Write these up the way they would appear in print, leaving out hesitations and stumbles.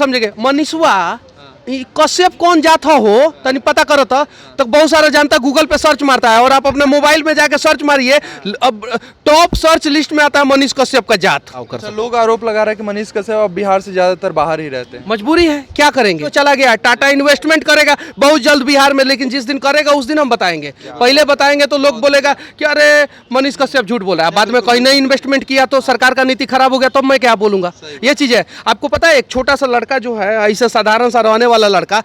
समझे मनीषवा कश्यप कौन जात हो तनी पता करो तो बहुत सारा जानता गूगल पे सर्च मारता है और आप अपने मोबाइल में जाके सर्च मारिए, अब टॉप सर्च लिस्ट में आता है मनीष कश्यप का जात। अच्छा, लोग आरोप लगा रहे हैं कि मनीष कश्यप अब बिहार से ज्यादातर बाहर ही रहते हैं। मजबूरी है, क्या करेंगे। तो चला गया, टाटा इन्वेस्टमेंट करेगा बहुत जल्द बिहार में, लेकिन जिस दिन करेगा उस दिन हम बताएंगे। पहले बताएंगे तो लोग बोलेगा कि अरे मनीष कश्यप झूठ बोला है, बाद में कहीं नहीं इन्वेस्टमेंट किया तो सरकार का नीति खराब हो गया, तब मैं क्या बोलूंगा। ये चीज है। आपको पता है एक छोटा सा लड़का जो है, ऐसे साधारण सा रहने वाला लड़का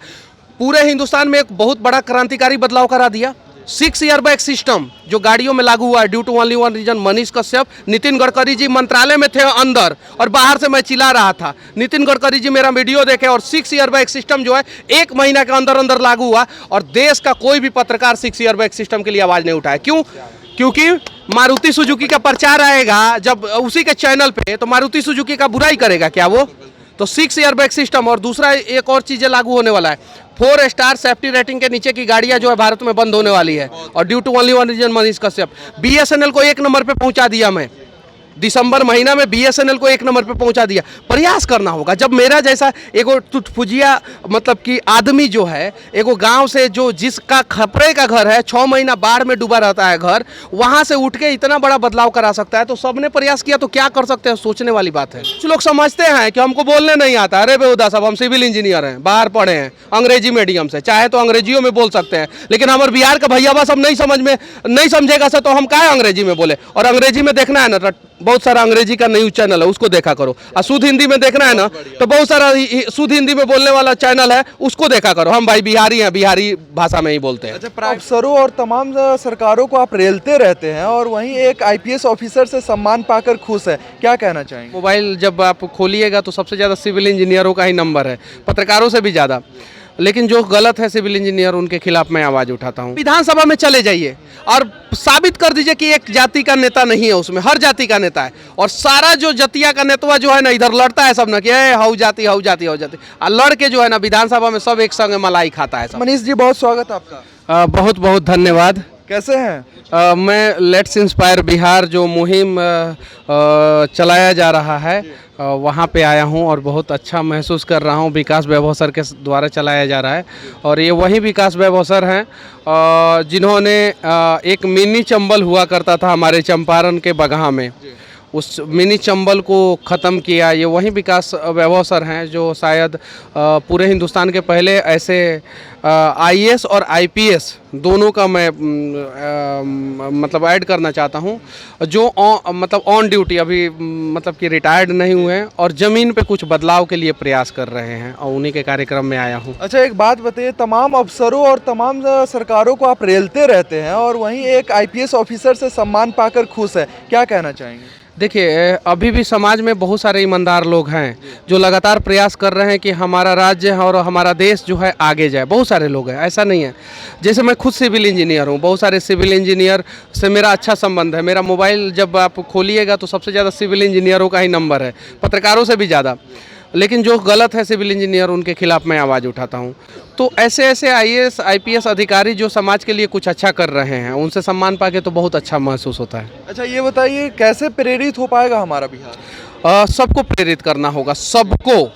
पूरे हिंदुस्तान में एक बहुत बड़ा क्रांतिकारी बदलाव करा दिया। 6 एयरबैग सिस्टम जो गाड़ियों में लागू हुआ है, due to only one reason Manish Kashyap. Nitin Gadkari ji मंत्रालय में थे अंदर और बाहर से मैं चिल्ला रहा था, नितिन गडकरी जी मेरा वीडियो देखे, और 6 एयरबैग सिस्टम जो है 1 महीना के अंदर अंदर लागू हुआ और देश का कोई भी पत्रकार 6 एयरबैग सिस्टम के लिए आवाज नहीं उठाया। क्यों? क्योंकि मारुति सुजुकी का प्रचार आएगा जब उसी के चैनल पे, तो मारुति सुजुकी का बुराई करेगा क्या वो? तो 6 एयरबैग सिस्टम और दूसरा एक और चीज़ें लागू होने वाला है। 4 स्टार सेफ्टी रेटिंग के नीचे की गाड़ियां जो है भारत में बंद होने वाली है, और due to only one reason Manish Kashyap. BSNL को 1 नंबर पे पहुंचा दिया मैं, दिसंबर महीना में BSNL को 1 नंबर पे पहुंचा दिया। प्रयास करना होगा। जब मेरा जैसा एगो टुटफुजिया मतलब कि आदमी जो है, एगो गांव से जो जिसका खपरे का घर है, 6 महीना बाढ़ में डूबा रहता है घर, वहां से उठ के इतना बड़ा बदलाव करा सकता है, तो सबने प्रयास किया तो क्या कर सकते हैं, सोचने वाली बात है। कुछ लोग समझते हैं कि हमको बोलने नहीं आता। अरे बेहुदा साहब, हम सिविल इंजीनियर हैं, बाहर पढ़े हैं अंग्रेजी मीडियम से, चाहे तो अंग्रेजियों में बोल सकते हैं, लेकिन हमारे बिहार का भैया सब नहीं समझेगा सर, तो हम क्या अंग्रेजी में बोले। और अंग्रेजी में देखना है ना, बहुत सारा अंग्रेजी का न्यूज चैनल है, उसको देखा करो। और शुद्ध हिंदी में देखना है ना, तो बहुत सारा शुद्ध हिंदी में बोलने वाला चैनल है, उसको देखा करो। हम भाई बिहारी हैं, बिहारी भाषा में ही बोलते हैं। अच्छा, अफसरों और तमाम सरकारों को आप रेलते रहते हैं और वहीं एक IPS ऑफिसर से सम्मान पाकर खुश है, क्या कहना चाहेंगे? मोबाइल जब आप खोलिएगा तो सबसे ज़्यादा सिविल इंजीनियरों का ही नंबर है, पत्रकारों से भी ज़्यादा। लेकिन जो गलत है सिविल इंजीनियर, उनके खिलाफ मैं आवाज़ उठाता हूँ। विधानसभा में चले जाइए और साबित कर दीजिए कि एक जाति का नेता नहीं है उसमें, हर जाति का नेता है। और सारा जो जतिया का नेतवा जो है ना, इधर लड़ता है सब ना कि हाउ जाति हाउ जाति हाउ जाति, और लड़ के जो है ना विधानसभा में सब एक संग मलाई खाता है सब। मनीष जी, बहुत स्वागत आपका। बहुत बहुत धन्यवाद। कैसे हैं? मैं लेट्स इंस्पायर बिहार जो मुहिम चलाया जा रहा है, वहाँ पे आया हूँ और बहुत अच्छा महसूस कर रहा हूँ। विकास वैभव सर के द्वारा चलाया जा रहा है, और ये वही विकास वैभव सर हैं जिन्होंने एक मिनी चंबल हुआ करता था हमारे चंपारण के बगहा में, उस मिनी चंबल को ख़त्म किया। ये वही विकास वैभव सर हैं जो शायद पूरे हिंदुस्तान के पहले ऐसे IAS और IPS दोनों का मैं मतलब ऐड करना चाहता हूँ, जो मतलब ऑन ड्यूटी अभी मतलब कि रिटायर्ड नहीं हुए हैं और ज़मीन पे कुछ बदलाव के लिए प्रयास कर रहे हैं, और उन्हीं के कार्यक्रम में आया हूँ। अच्छा, एक बात बताइए, तमाम अफसरों और तमाम सरकारों को आप रेलते रहते हैं और वहीं एक IPS ऑफिसर से सम्मान पाकर खुश है, क्या कहना चाहेंगे? देखिए, अभी भी समाज में बहुत सारे ईमानदार लोग हैं जो लगातार प्रयास कर रहे हैं कि हमारा राज्य और हमारा देश जो है आगे जाए। बहुत सारे लोग हैं, ऐसा नहीं है। जैसे मैं खुद सिविल इंजीनियर हूँ, बहुत सारे सिविल इंजीनियर से मेरा अच्छा संबंध है। मेरा मोबाइल जब आप खोलिएगा तो सबसे ज़्यादा सिविल इंजीनियरों का ही नंबर है, पत्रकारों से भी ज़्यादा। लेकिन जो गलत है सिविल इंजीनियर, उनके खिलाफ मैं आवाज़ उठाता हूँ। तो ऐसे ऐसे IAS IPS अधिकारी जो समाज के लिए कुछ अच्छा कर रहे हैं, उनसे सम्मान पाके तो बहुत अच्छा महसूस होता है। अच्छा, ये बताइए, कैसे प्रेरित हो पाएगा हमारा बिहार? सबको प्रेरित करना होगा, सबको,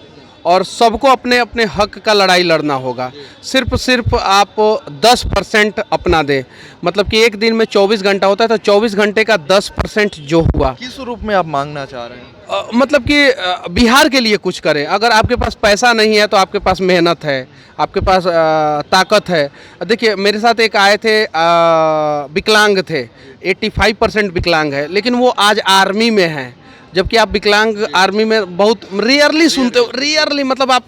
और सबको अपने अपने हक का लड़ाई लड़ना होगा। सिर्फ आप 10% अपना दें, मतलब कि एक दिन में 24 घंटा होता है, तो 24 घंटे का 10% जो हुआ, किस रूप में आप मांगना चाह रहे हैं? मतलब कि बिहार के लिए कुछ करें। अगर आपके पास पैसा नहीं है तो आपके पास मेहनत है, आपके पास ताकत है। देखिए, मेरे साथ एक आए थे, विकलांग थे, 85% विकलांग है, लेकिन वो आज आर्मी में है। जबकि आप विकलांग आर्मी में बहुत रेयरली सुनते हो, रेयरली मतलब आप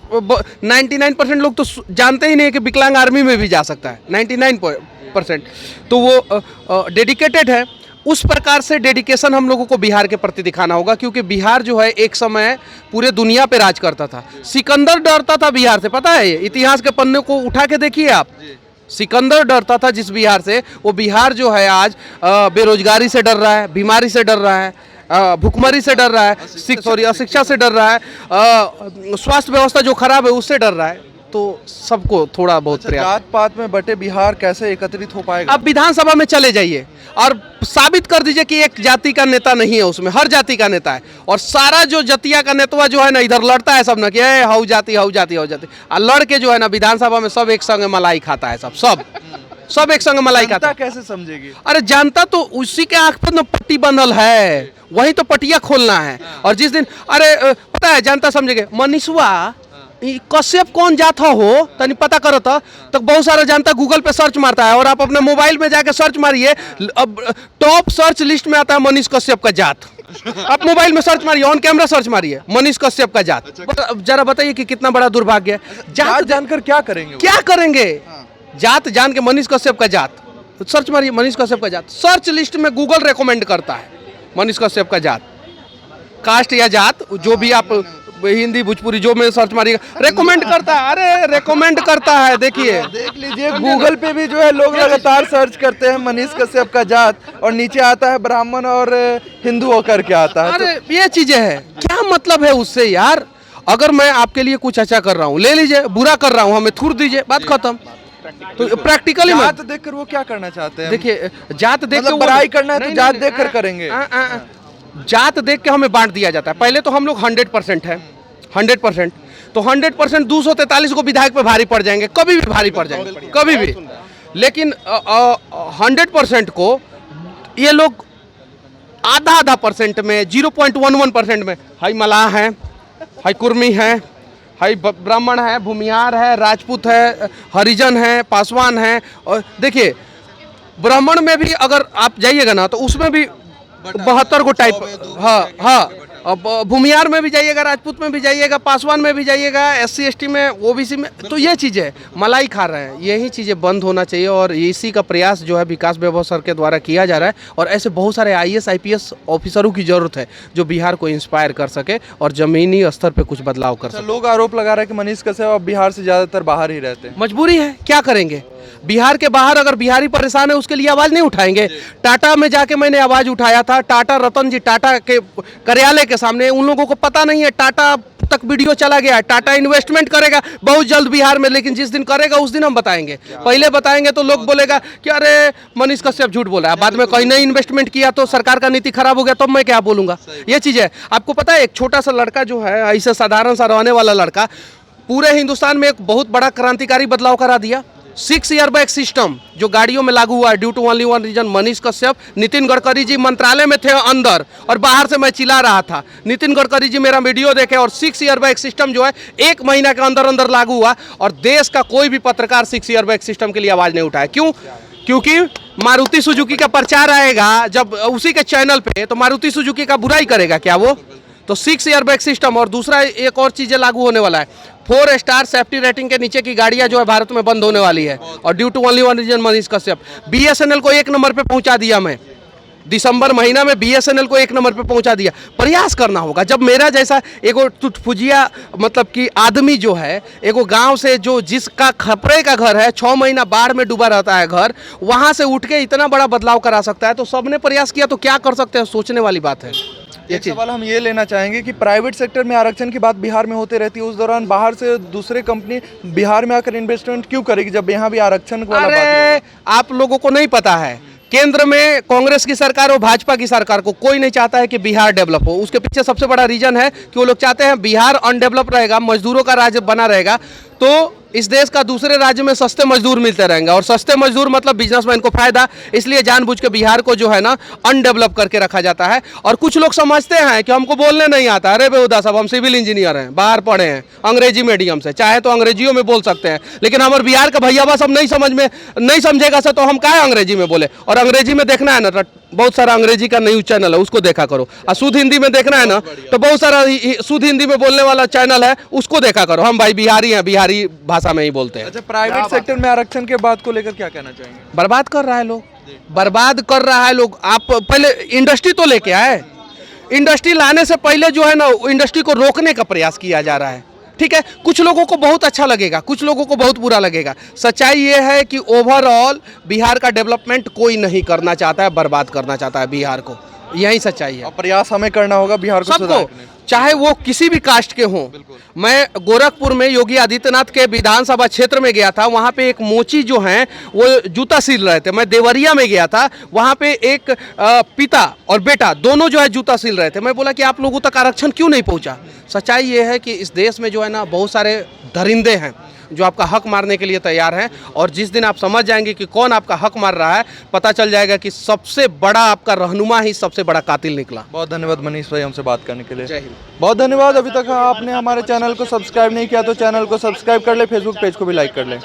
99% लोग तो जानते ही नहीं है कि विकलांग आर्मी में भी जा सकता है, 99%। तो वो डेडिकेटेड है। उस प्रकार से डेडिकेशन हम लोगों को बिहार के प्रति दिखाना होगा, क्योंकि बिहार जो है एक समय पूरे दुनिया पे राज करता था। सिकंदर डरता था बिहार से, पता है? ये इतिहास के पन्ने को उठा के देखिए आप। सिकंदर डरता था जिस बिहार से, वो बिहार जो है आज बेरोजगारी से डर रहा है, बीमारी से डर रहा है, भुखमरी से डर रहा है, अशिक्षा से डर रहा है, स्वास्थ्य व्यवस्था जो खराब है उससे डर रहा है। तो सबको थोड़ा बहुत प्रयास। जात पात में बटे बिहार कैसे एकत्रित हो पाएगा? अब विधानसभा में चले जाइए और साबित कर दीजिए कि एक जाति का नेता नहीं है उसमें, हर जाति का नेता है। और सारा जो जतिया का नेतवा जो है ना इधर लड़ता है सब ना कि हाउ जाति हाउ जाति हाउ जाति, और लड़ के जो है ना विधानसभा में सब एक संग मलाई खाता है, सब एक संग मलाई खाता है। कैसे समझेगी? अरे जानता तो उसी के आंख पर ना पट्टी बंधल है, वही तो पट्टिया खोलना है। और जिस दिन अरे पता है जनता समझेगे मनीषवा कश्यप कौन जात हो तनी पता करो तो बहुत सारा जनता गूगल पे सर्च मारता है, और आप अपने मोबाइल में जाके सर्च मारिए, अब टॉप सर्च लिस्ट में आता है मनीष कश्यप का जात। आप मोबाइल में सर्च मारिए, ऑन कैमरा सर्च मारिए मनीष कश्यप का जात। जरा बताइए कि कितना बड़ा दुर्भाग्य है। जात जानकर क्या करेंगे? क्या करेंगे? जात जान के मनीष कश्यप का जात सर्च मारिए, मनीष कश्यप का जात सर्च लिस्ट में गूगल रेकमेंड करता है मनीष कश्यप का जात, कास्ट या जात जो भी आप हिंदी भोजपुरी जो में सर्च मारिएगा रेकमेंड करता है। अरे रेकमेंड करता है, देखिए देख लीजिए गूगल पे भी जो है लोग लगातार सर्च करते हैं मनीष कश्यप का जात, और नीचे आता है ब्राह्मण और हिंदू होकर के आता है। अरे ये चीजें है, क्या मतलब है उससे यार? अगर मैं आपके लिए कुछ अच्छा कर रहा हूँ ले लीजिए, बुरा कर रहा हूँ हमें थूर दीजिए, बात खत्म। तो प्रैक्टिकली जात देखकर वो क्या करना चाहते हैं? देखिए जात देख मतलब बड़ाई करना है तो जात देख कर करेंगे। जात देख के हमें बांट दिया जाता है। पहले तो हम लोग 100% है, 100%, तो 100% 243 को विधायक पे भारी पड़ जाएंगे, कभी भी भारी पड़ जाएंगे, कभी भी। लेकिन 100% को ये लोग आधा परसेंट में, 0.11% में, हाई मलाह है, हाई कुर्मी है, हाई ब्राह्मण है, भूमिहार है, राजपूत है, हरिजन है, पासवान है। और देखिए ब्राह्मण में भी अगर आप जाइएगा ना तो उसमें भी 72 को टाइप, हाँ, अब भूमिहार में भी जाइएगा, राजपूत में भी जाइएगा, पासवान में भी जाइएगा, SC ST में, OBC में, तो ये चीज़ें मलाई खा रहे हैं। यही चीज़ें बंद होना चाहिए और इसी का प्रयास जो है विकास वैभव सर के द्वारा किया जा रहा है। और ऐसे बहुत सारे IAS IPS ऑफिसरों की जरूरत है जो बिहार को इंस्पायर कर सके और ज़मीनी स्तर पर कुछ बदलाव कर सके। लोग आरोप लगा रहे हैं कि मनीष कश्यप अब बिहार से ज़्यादातर बाहर ही रहते हैं। मजबूरी है, क्या करेंगे? बिहार के बाहर अगर बिहारी परेशान है उसके लिए आवाज़ नहीं उठाएंगे? टाटा में जाके मैंने आवाज़ उठाया था, टाटा रतन जी टाटा के कार्यालय के सामने। उन लोगों को पता नहीं है, टाटा तक वीडियो चला गया है। टाटा इन्वेस्टमेंट करेगा बहुत जल्द बिहार में, लेकिन जिस दिन करेगा उस दिन हम बताएंगे। पहले बताएंगे तो लोग बोलेगा कि अरे मनीष कश्यप झूठ बोला है, बाद में कहीं नहीं इन्वेस्टमेंट किया तो सरकार का नीति खराब हो गया, तो मैं क्या बोलूँगा? ये चीज़ है। आपको पता है एक छोटा सा लड़का जो है, ऐसे साधारण सा रहने वाला लड़का, पूरे हिंदुस्तान में एक बहुत बड़ा क्रांतिकारी बदलाव करा दिया। 6 एयरबैग सिस्टम जो गाड़ियों में लागू हुआ है, due to only one reason Manish Kashyap. Nitin Gadkari ji मंत्रालय में थे अंदर और बाहर से मैं चिल्ला रहा था, नितिन गडकरी जी मेरा वीडियो देखे, और 6 एयरबैग सिस्टम जो है 1 महीना के अंदर अंदर लागू हुआ। और देश का कोई भी पत्रकार 6 एयरबैग सिस्टम के लिए आवाज़ नहीं उठाया। क्यों? क्योंकि मारुति सुजुकी का प्रचार आएगा जब उसी के चैनल पे, तो मारुति सुजुकी का बुराई करेगा क्या वो? तो 6 एयरबैग सिस्टम। और दूसरा एक और चीज़ें लागू होने वाला है, 4 स्टार सेफ्टी रेटिंग के नीचे की गाड़ियां जो है भारत में बंद होने वाली है। और due to only one reason Manish Kashyap. BSNL को 1 नंबर पे पहुंचा दिया मैं, दिसंबर महीना में BSNL को 1 नंबर पे पहुंचा दिया। प्रयास करना होगा। जब मेरा जैसा एगो टुटफुजिया मतलब कि आदमी जो है, एगो गांव से जो जिसका खपरे का घर है, 6 महीना बाढ़ में डूबा रहता है घर, वहां से उठ के इतना बड़ा बदलाव करा सकता है, तो सबने प्रयास किया तो क्या कर सकते हैं? सोचने वाली बात है। एक सवाल हम ये लेना चाहेंगे कि प्राइवेट सेक्टर में आरक्षण की बात बिहार में होती रहती है, उस दौरान बाहर से दूसरे कंपनी बिहार में आकर इन्वेस्टमेंट क्यों करेगी जब यहाँ भी आरक्षण वाला बात है? आप लोगों को नहीं पता है, केंद्र में कांग्रेस की सरकार और भाजपा की सरकार को कोई नहीं चाहता है कि बिहार डेवलप हो। उसके पीछे सबसे बड़ा रीजन है कि वो लोग चाहते हैं बिहार अनडेवलप रहेगा, मजदूरों का राज्य बना रहेगा, तो इस देश का दूसरे राज्य में सस्ते मजदूर मिलते रहेंगे, और सस्ते मजदूर मतलब बिजनेसमैन को फायदा। इसलिए जानबूझ के बिहार को जो है ना अनडेवलप करके रखा जाता है। और कुछ लोग समझते हैं कि हमको बोलने नहीं आता। अरे बेहुदा साहब, हम सिविल इंजीनियर हैं, बाहर पढ़े हैं, अंग्रेजी मीडियम से, चाहे तो अंग्रेजियों में बोल सकते हैं, लेकिन हमारे बिहार का भैया सब नहीं समझेगा सर, तो हम क्या अंग्रेजी में बोले? और अंग्रेजी में देखना है ना, बहुत सारा अंग्रेजी का न्यूज चैनल है, उसको देखा करो। और शुद्ध हिंदी में देखना है ना, तो बहुत सारा शुद्ध हिंदी में बोलने वाला चैनल है, उसको देखा करो। हम भाई बिहारी हैं, बिहारी भाषा में ही बोलते हैं। अच्छा, प्राइवेट सेक्टर में आरक्षण के बात को लेकर क्या कहना चाहेंगे? बर्बाद कर रहा है लोग, बर्बाद कर रहा है लोग। आप पहले इंडस्ट्री तो लेके आए, इंडस्ट्री लाने से पहले जो है ना इंडस्ट्री को रोकने का प्रयास किया जा रहा है। ठीक है, कुछ लोगों को बहुत अच्छा लगेगा, कुछ लोगों को बहुत बुरा लगेगा। सच्चाई ये है कि ओवरऑल बिहार का डेवलपमेंट कोई नहीं करना चाहता है, बर्बाद करना चाहता है बिहार को। यही सच्चाई है। प्रयास हमें करना होगा बिहार को सुधारने। चाहे वो किसी भी कास्ट के हों। मैं गोरखपुर में योगी आदित्यनाथ के विधानसभा क्षेत्र में गया था, वहाँ पे एक मोची जो हैं वो जूता सिल रहे थे। मैं देवरिया में गया था, वहाँ पे एक पिता और बेटा दोनों जो है जूता सिल रहे थे। मैं बोला कि आप लोगों तक आरक्षण क्यों नहीं पहुँचा। सच्चाई ये है कि इस देश में जो है ना बहुत सारे दरिंदे हैं जो आपका हक मारने के लिए तैयार हैं, और जिस दिन आप समझ जाएंगे कि कौन आपका हक मार रहा है, पता चल जाएगा कि सबसे बड़ा आपका रहनुमा ही सबसे बड़ा कातिल निकला। बहुत धन्यवाद मनीष भाई हमसे बात करने के लिए। जय हिंद। बहुत धन्यवाद। अभी तक आपने हमारे चैनल को सब्सक्राइब नहीं किया तो चैनल को सब्सक्राइब कर ले, फेसबुक पेज को भी लाइक कर ले।